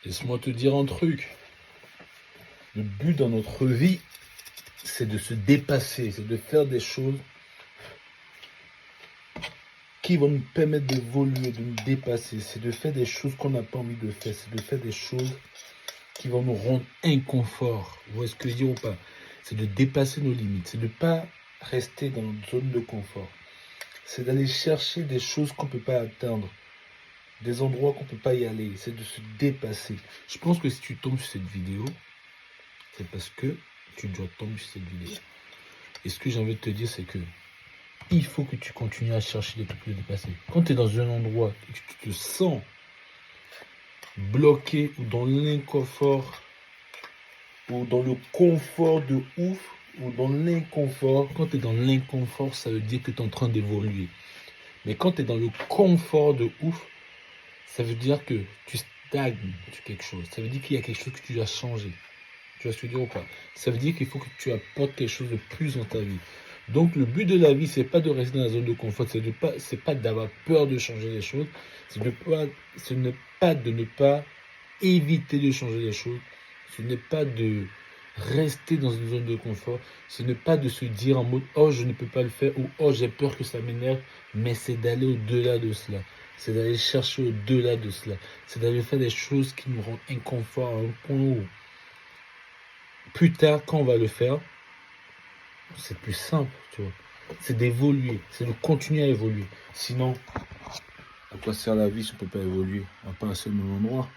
Laisse-moi te dire un truc. Le but dans notre vie, c'est de se dépasser, c'est de faire des choses qui vont nous permettre d'évoluer, de nous dépasser. C'est de faire des choses qu'on n'a pas envie de faire. C'est de faire des choses qui vont nous rendre inconfort. Vous voyez ce que je veux dire ou pas? C'est de dépasser nos limites. C'est de ne pas rester dans notre zone de confort. C'est d'aller chercher des choses qu'on ne peut pas atteindre. Des endroits qu'on ne peut pas y aller. C'est de se dépasser. Je pense que si tu tombes sur cette vidéo, c'est parce que tu dois tomber sur cette vidéo. Et ce que j'ai envie de te dire, c'est que il faut que tu continues à chercher des trucs de dépasser. Quand tu es dans un endroit et que tu te sens bloqué ou dans l'inconfort, ou dans le confort de ouf, ou dans l'inconfort, quand tu es dans l'inconfort, ça veut dire que tu es en train d'évoluer. Mais quand tu es dans le confort de ouf, ça veut dire que tu stagnes sur quelque chose. Ça veut dire qu'il y a quelque chose que tu dois changer. Tu vois ce que je veux dire ou pas? Ça veut dire qu'il faut que tu apportes quelque chose de plus dans ta vie. Donc le but de la vie, c'est pas de rester dans la zone de confort, c'est pas d'avoir peur de changer les choses, ce n'est pas de ne pas éviter de changer les choses, ce n'est pas de rester dans une zone de confort, ce n'est pas de se dire en mode oh je ne peux pas le faire ou oh j'ai peur que ça m'énerve, mais c'est d'aller au-delà de cela, c'est d'aller chercher au-delà de cela, c'est d'aller faire des choses qui nous rendent inconfort à un point où plus tard quand on va le faire, c'est plus simple, tu vois. C'est d'évoluer, c'est de continuer à évoluer. Sinon, à quoi sert la vie si on ne peut pas évoluer? On va pas rester au même endroit.